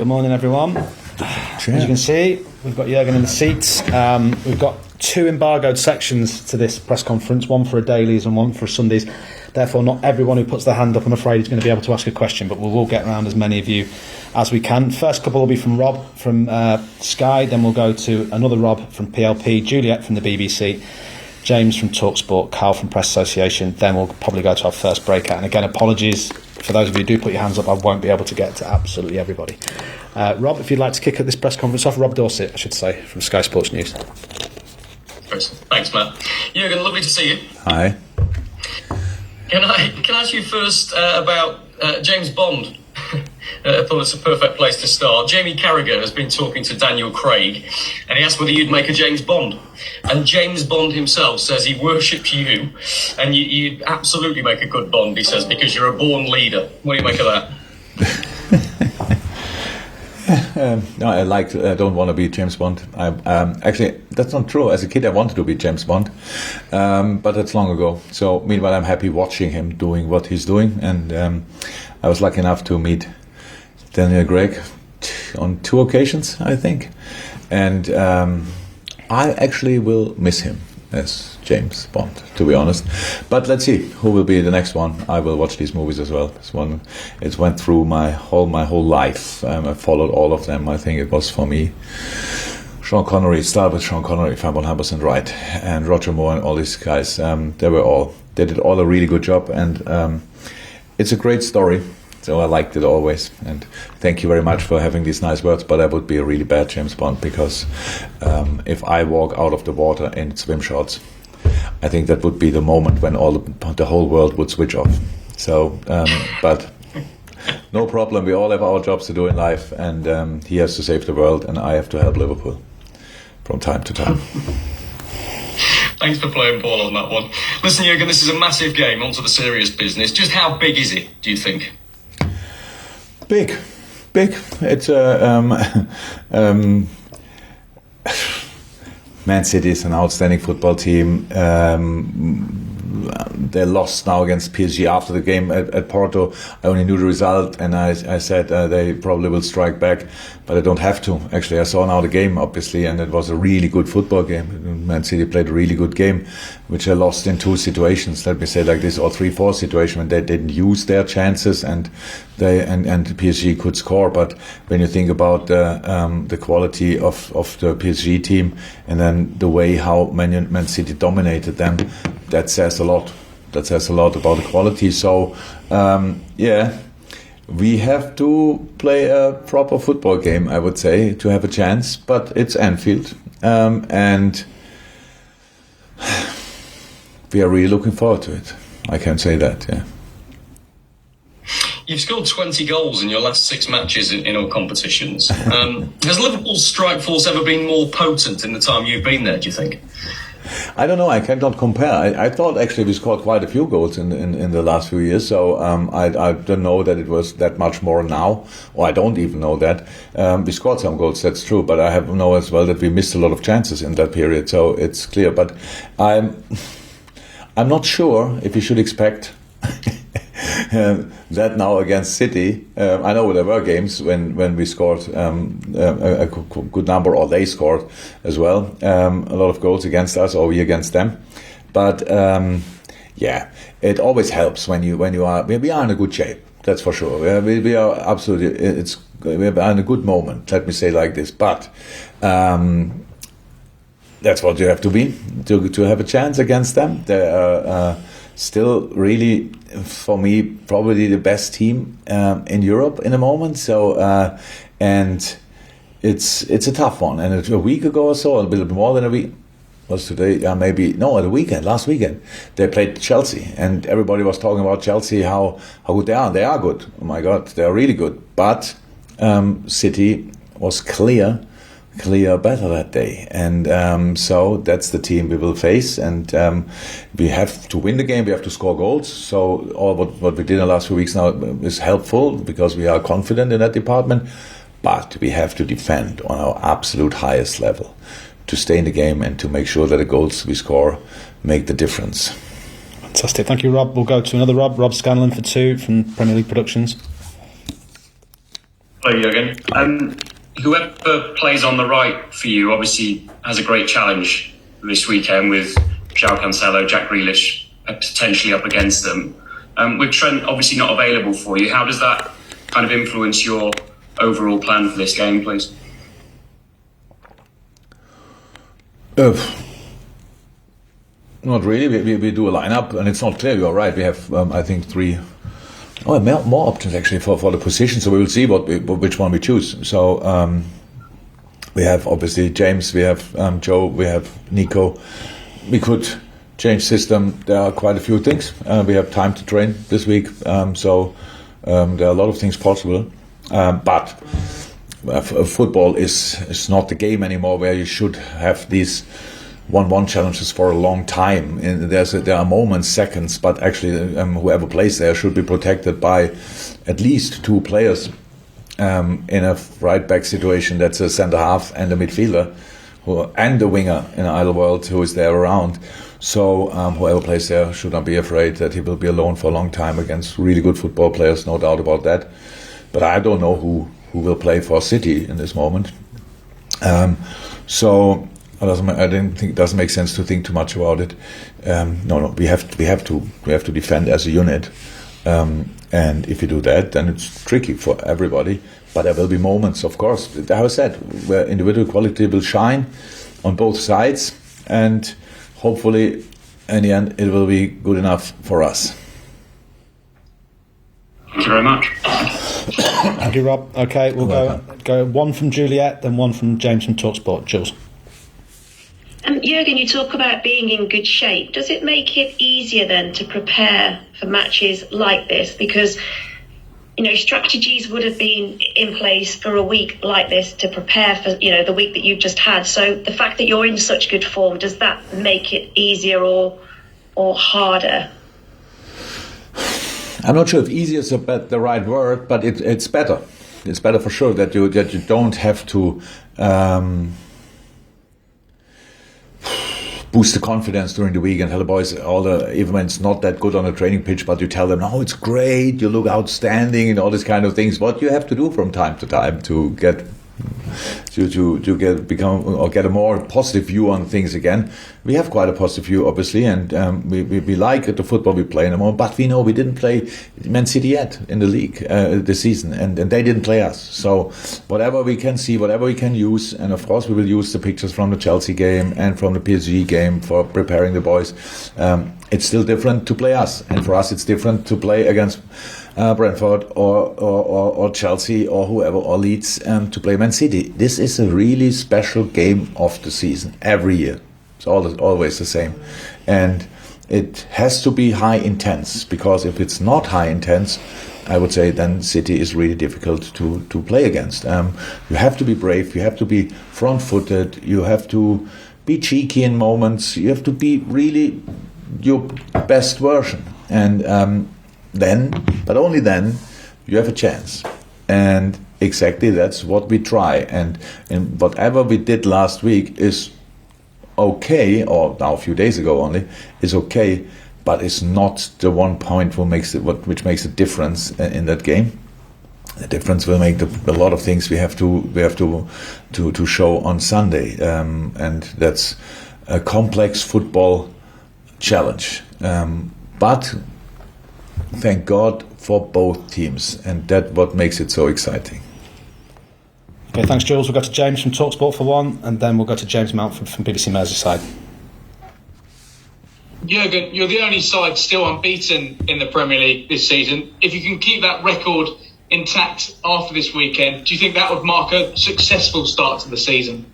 Good morning, everyone. As you can see, we've got Jurgen in the seats. We've got two embargoed sections to this press conference, one for a dailies and one for a Sundays. Therefore, not everyone who puts their hand up, I'm afraid, is going to be able to ask a question, but we'll get around as many of you as we can. First couple will be from Rob from Sky, then we'll go to another Rob from PLP, Juliet from the BBC, James from TalkSport, Carl from Press Association. Then we'll probably go to our first breakout. And again, apologies for those of you who do put your hands up. I won't be able to get to absolutely everybody. Rob, if you'd like to kick at this press conference off. Rob Dorset, I should say, from Sky Sports News. Thanks, Matt. Jurgen, lovely to see you. Hi. Can I ask you first about James Bond? I thought it's a perfect place to start. Jamie Carragher has been talking to Daniel Craig, and he asked whether you'd make a James Bond. And James Bond himself says he worships you, and you'd absolutely make a good Bond, he says, because you're a born leader. What do you make of that? No, I don't want to be James Bond. Actually, that's not true. As a kid, I wanted to be James Bond, but that's long ago. So, meanwhile, I'm happy watching him doing what he's doing, and I was lucky enough to meet Daniel Craig on 2 occasions, I think, and I actually will miss him as James Bond, to be honest. But let's see who will be the next one. I will watch these movies as well. It went through my whole life. I followed all of them. I think it was, for me, Sean Connery. Start with Sean Connery, if I'm 100% right, and Roger Moore and all these guys. They did all a really good job, and it's a great story. So I liked it always, and thank you very much for having these nice words, but I would be a really bad James Bond, because if I walk out of the water in swim shorts, I think that would be the moment when the whole world would switch off. So, but no problem, we all have our jobs to do in life, and he has to save the world, and I have to help Liverpool from time to time. Thanks for playing ball on that one. Listen, Jurgen, this is a massive game, onto the serious business. Just how big is it, do you think? Big. It's Man City is an outstanding football team. They lost now against PSG after the game at Porto. I only knew the result, and I said they probably will strike back, but I don't have to. Actually, I saw now the game, obviously, and it was a really good football game. Man City played a really good game, which they lost in 2 situations, let me say like this, or 3-4 situations when they didn't use their chances, and PSG could score. But when you think about the quality of the PSG team, and then the way how Man City dominated them, that says a lot. That says a lot about the quality. So, we have to play a proper football game, I would say, to have a chance. But it's Anfield, and we are really looking forward to it. I can say that, yeah. You've scored 20 goals in your last 6 matches in all competitions. Has Liverpool's strike force ever been more potent in the time you've been there, do you think? I don't know. I cannot compare. I thought actually we scored quite a few goals in the last few years. So I don't know that it was that much more now, or I don't even know that. We scored some goals, that's true, but I know as well that we missed a lot of chances in that period. So it's clear. But I'm not sure if we should expect that now against City. I know there were games when we scored a good number, or they scored as well, a lot of goals against us, or we against them. But it always helps when you are. We are in a good shape, that's for sure. We are absolutely. We are in a good moment. Let me say like this, but. That's what you have to be to have a chance against them. They are still really, for me, probably the best team in Europe in the moment. So, and it's a tough one. And a week ago or so, a little bit more than a week, was today, last weekend, they played Chelsea, and everybody was talking about Chelsea, how good they are. They are good. Oh my God, they are really good. But City was clear better that day, and so that's the team we will face, and we have to win the game. We have to score goals. So all what we did in the last few weeks now is helpful, because we are confident in that department. But we have to defend on our absolute highest level to stay in the game and to make sure that the goals we score make the difference. Fantastic, thank you, Rob. We'll go to another Rob Scanlon for 2 from Premier League Productions. Hello, Jurgen. Whoever plays on the right for you obviously has a great challenge this weekend with João Cancelo, Jack Grealish potentially up against them. With Trent obviously not available for you, how does that kind of influence your overall plan for this game, please? Not really. We do a lineup, and it's not clear. You're right. We have, I think, more options actually for the position. So we will see which one we choose. So we have obviously James, we have Joe, we have Nico. We could change system. There are quite a few things. We have time to train this week, so there are a lot of things possible. But football is not the game anymore where you should have these 1-1 challenges for a long time. And there are moments, seconds, but actually whoever plays there should be protected by at least 2 players in a right back situation. That's a centre half and a midfielder and a winger in either world who is there around. So whoever plays there should not be afraid that he will be alone for a long time against really good football players, no doubt about that. But I don't know who will play for City in this moment. So I didn't think it doesn't make sense to think too much about it. No, we have to defend as a unit, and if you do that, then it's tricky for everybody. But there will be moments, of course, as I said, where individual quality will shine on both sides, and hopefully, in the end, it will be good enough for us. Thank you very much. Thank you, Rob. Okay, we'll go one from Juliet, then one from James from TalkSport. Jules. Jurgen, you talk about being in good shape. Does it make it easier then to prepare for matches like this? Because, strategies would have been in place for a week like this to prepare for, the week that you've just had. So the fact that you're in such good form, does that make it easier or harder? I'm not sure if easier is the right word, but it's better. It's better for sure that you don't have to boost the confidence during the week and tell the boys even when it's not that good on a training pitch, but you tell them, "Oh, it's great, you look outstanding," and all these kind of things. What you have to do from time to time to get get a more positive view on things again. We have quite a positive view, obviously, and we like the football we play in the moment. But we know we didn't play Man City yet in the league this season, and they didn't play us. So whatever we can see, whatever we can use, and of course we will use the pictures from the Chelsea game and from the PSG game for preparing the boys. It's still different to play us, and for us it's different to play against Brentford or Chelsea or whoever, or Leeds, to play Man City. This is a really special game of the season every year. It's always the same, and it has to be high intense, because if it's not high intense, I would say then City is really difficult to play against. You have to be brave, you have to be front-footed, you have to be cheeky in moments, you have to be really your best version, and then, but only then, you have a chance. And exactly that's what we try. And whatever we did last week is okay, or now a few days ago only, is okay, but it's not the 1 point which makes a difference in that game. The difference will make a lot of things we have to show on Sunday, and that's a complex football challenge. But thank God for both teams, and that's what makes it so exciting. Okay, thanks, Jules. We'll go to James from TalkSport for one, and then we'll go to James Mountford from BBC Merseyside. Jurgen, you're the only side still unbeaten in the Premier League this season. If you can keep that record intact after this weekend, do you think that would mark a successful start to the season?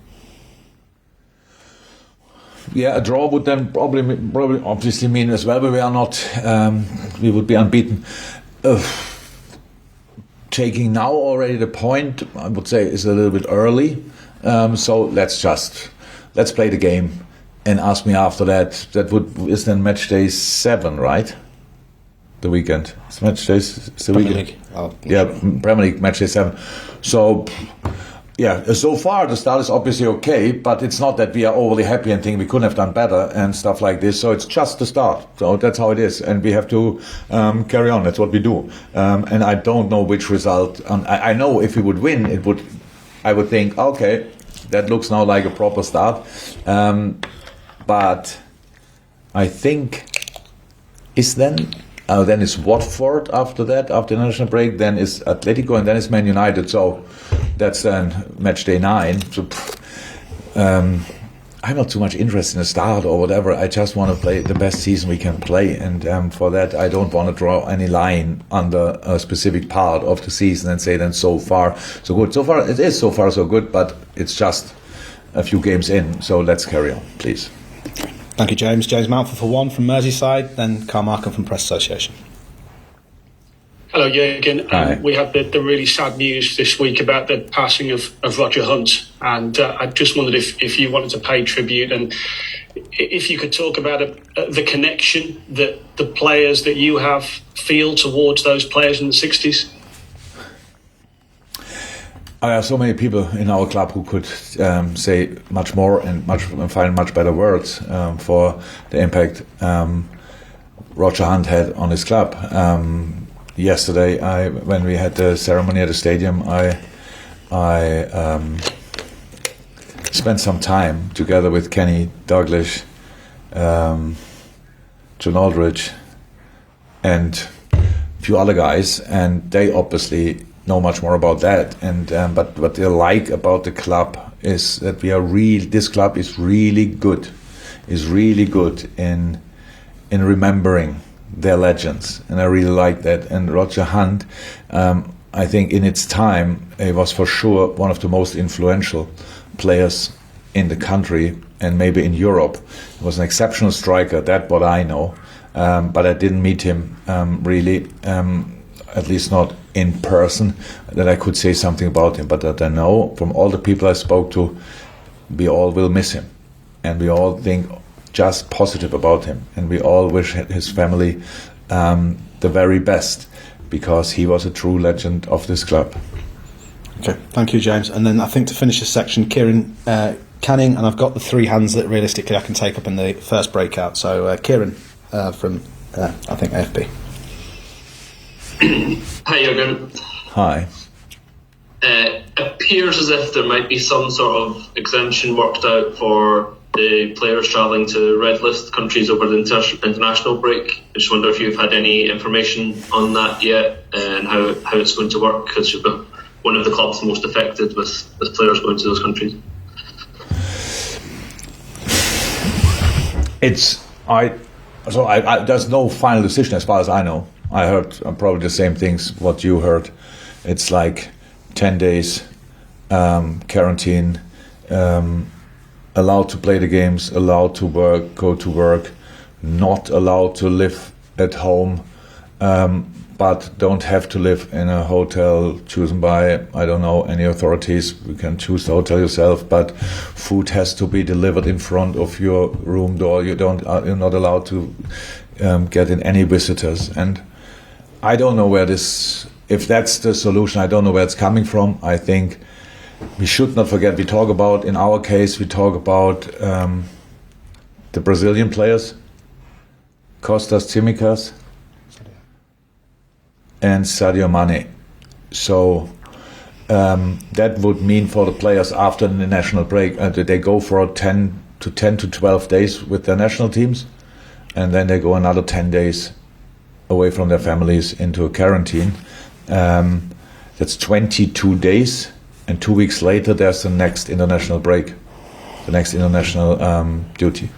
Yeah, a draw would then probably obviously mean as well, but we are not. We would be unbeaten. Taking now already the point, I would say, is a little bit early. So let's play the game, and ask me after that. Is then match day 7, right? The weekend. It's match days. It's the Premier weekend. League. Oh, yeah, Premier League match day 7. So yeah, so far the start is obviously okay, but it's not that we are overly happy and think we couldn't have done better and stuff like this. So it's just the start. So that's how it is, and we have to carry on. That's what we do. And I don't know which result. I know if we would win, I would think, okay, that looks now like a proper start. But I think then is Watford after that, after the national break. Then is Atletico, and then is Man United. So that's then match day 9. So I'm not too much interested in the start or whatever. I just want to play the best season we can play, and for that I don't want to draw any line under a specific part of the season and say then so far so good. So far it is so far so good, but it's just a few games in. So let's carry on, please. Thank you, James. James Mountford for one from Merseyside, then Carl Markham from Press Association. Hello, Jurgen. Hi. We had the really sad news this week about the passing of Roger Hunt, and I just wondered if you wanted to pay tribute and if you could talk about the connection that the players that you have feel towards those players in the 60s. There are so many people in our club who could say much more and find much better words for the impact Roger Hunt had on his club. Yesterday, when we had the ceremony at the stadium, I spent some time together with Kenny Douglas, John Aldridge, and a few other guys, and they obviously know much more about that. And but what they like about the club is that this club is really good in remembering their legends, and I really like that. And Roger Hunt, I think in its time, he was for sure one of the most influential players in the country and maybe in Europe. He was an exceptional striker, that's what I know, but I didn't meet him really, at least not in person, that I could say something about him. But that I know from all the people I spoke to, we all will miss him, and we all think just positive about him, and we all wish his family the very best, because he was a true legend of this club. Okay, thank you, James. And then I think to finish this section, Kieran Canning, and I've got the 3 hands that realistically I can take up in the first breakout. So Kieran from I think AFP. Hi, Jurgen. Hi. Appears as if there might be some sort of exemption worked out for the players travelling to red list countries over the international break. I just wonder if you've had any information on that yet, and how it's going to work, because you're one of the clubs most affected with players going to those countries. There's no final decision as far as I know. I heard probably the same things what you heard. It's like 10 days quarantine, allowed to play the games, allowed to work, go to work, not allowed to live at home, but don't have to live in a hotel chosen by, I don't know, any authorities. You can choose the hotel yourself, but food has to be delivered in front of your room door. You're not allowed to get in any visitors. And I don't know if that's the solution, I don't know where it's coming from. I think we should not forget, in our case, we talk about the Brazilian players, Costas Tsimikas and Sadio Mane. So that would mean for the players after the national break, they go for 10 to 12 days with their national teams, and then they go another 10 days away from their families into a quarantine. That's 22 days, and 2 weeks later there's the next international break, the next international duty.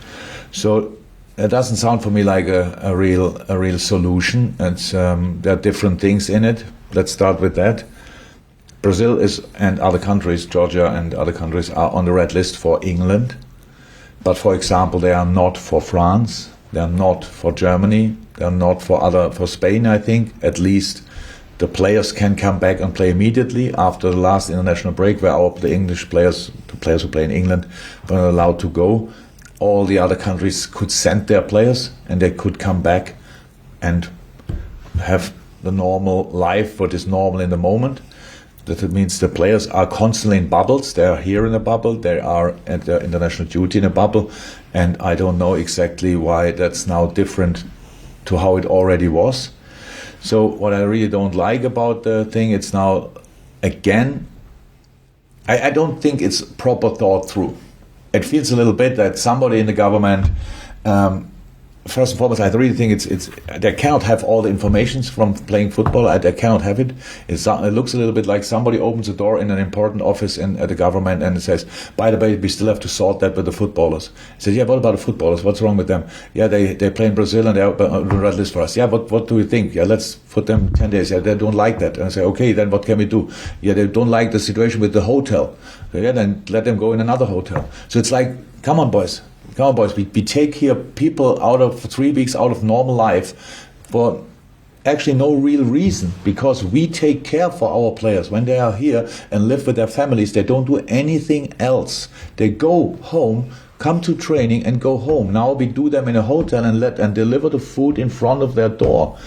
So it doesn't sound for me like a real solution. It's there are different things in it. Let's start with that. Brazil and other countries, Georgia and other countries, are on the red list for England, but for example they are not for France, they are not for Germany, they are not for Spain. I think at least the players can come back and play immediately after the last international break, where the English players, the players who play in England, were not allowed to go. All the other countries could send their players, and they could come back and have the normal life, what is normal in the moment. That it means the players are constantly in bubbles. They are here in a bubble. They are at their international duty in a bubble. And I don't know exactly why that's now different to how it already was. So what I really don't like about the thing, it's now, again, I don't think it's proper thought through. It feels a little bit that somebody in the government, first and foremost, I really think it's they cannot have all the information from playing football. They cannot have it. It looks a little bit like somebody opens a door in an important office at the government and it says, by the way, we still have to sort that with the footballers. He says, yeah, what about the footballers? What's wrong with them? Yeah, they play in Brazil and they're on the red list for us. Yeah, what do we think? Yeah, let's put them 10 days. Yeah, they don't like that. And I say, okay, then what can we do? Yeah, they don't like the situation with the hotel. So, yeah, then let them go in another hotel. So it's like, come on, boys. We take here people out of 3 weeks out of normal life for actually no real reason, because we take care for our players when they are here and live with their families. They don't do anything else. They go home, come to training and go home. Now we do them in a hotel and deliver the food in front of their door.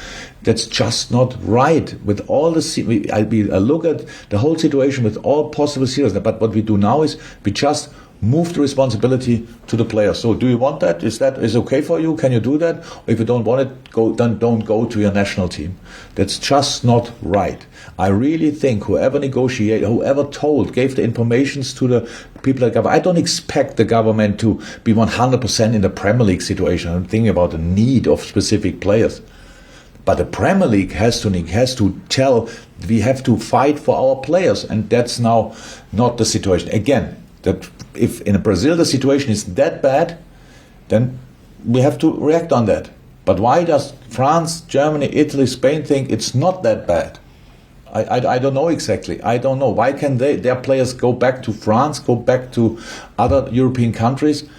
That's just not right. With all the I look at the whole situation with all possible seriousness. But what we do now is we just move the responsibility to the players. So do you want that? Is okay for you? Can you do that? Or if you don't want it, then don't go to your national team. That's just not right. I really think whoever negotiated, whoever gave the informations to the people at government. I don't expect the government to be 100% in the Premier League situation. I'm thinking about the need of specific players. But the Premier League has to tell, we have to fight for our players, and that's now not the situation. Again, that if in Brazil the situation is that bad, then we have to react on that. But why does France, Germany, Italy, Spain think it's not that bad? I don't know exactly. I don't know. Why can their players go back to France, go back to other European countries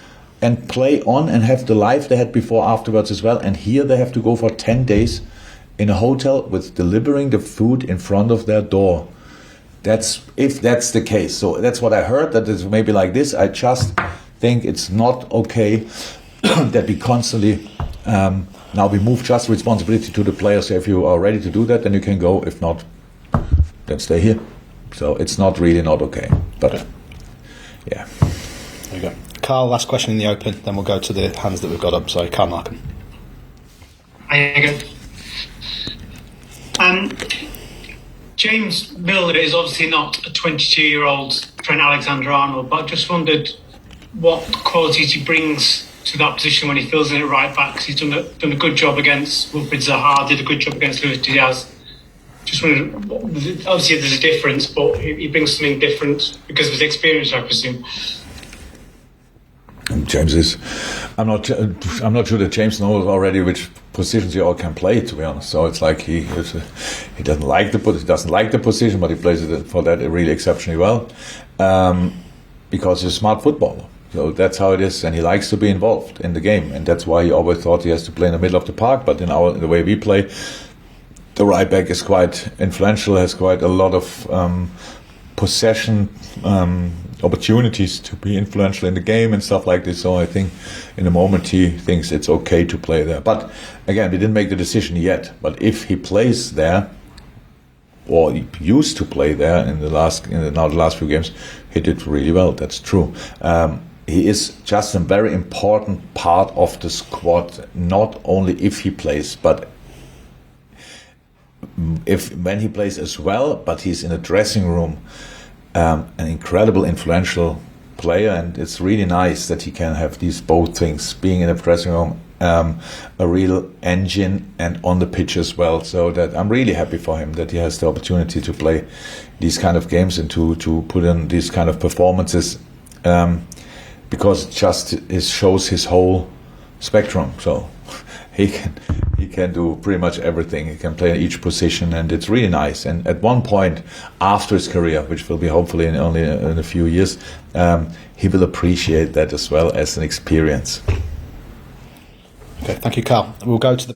and play on and have the life they had before afterwards as well? And here they have to go for 10 days in a hotel with delivering the food in front of their door. If that's the case. So that's what I heard, that it's maybe like this. I just think it's not okay that we constantly, now we move just responsibility to the players. So if you are ready to do that, then you can go. If not, then stay here. So it's not okay. But yeah. There you go. Carl, last question in the open, then we'll go to the hands that we've got up. So Carl Markham. Hi, James Milner is obviously not a 22-year-old Trent Alexander-Arnold, but I just wondered what qualities he brings to that position when he fills in at right back. He's done a good job against Wilfried Zaha, did a good job against Luis Diaz. Just wondered, obviously there's a difference, but he brings something different because of his experience, I presume. James is. I'm not sure that James knows already which positions he all can play. To be honest, so it's like he doesn't like the position, but he plays it for that really exceptionally well, because he's a smart footballer. So that's how it is, and he likes to be involved in the game, and that's why he always thought he has to play in the middle of the park. But in the way we play, the right back is quite influential, has quite a lot of possession. Opportunities to be influential in the game and stuff like this. So I think in the moment he thinks it's okay to play there. But again, we didn't make the decision yet. But if he plays there, or he used to play there in the last few games, he did really well. That's true. He is just a very important part of the squad. Not only if he plays, but when he plays as well. But he's in a dressing room. An incredible influential player, and it's really nice that he can have these both things, being in the dressing room, a real engine, and on the pitch as well. So that I'm really happy for him that he has the opportunity to play these kind of games and to put in these kind of performances, because it shows his whole spectrum. So he can do pretty much everything. He can play in each position, and it's really nice. And at one point after his career, which will be hopefully only in a few years, he will appreciate that as well as an experience. Okay, thank you, Carl. We'll go to the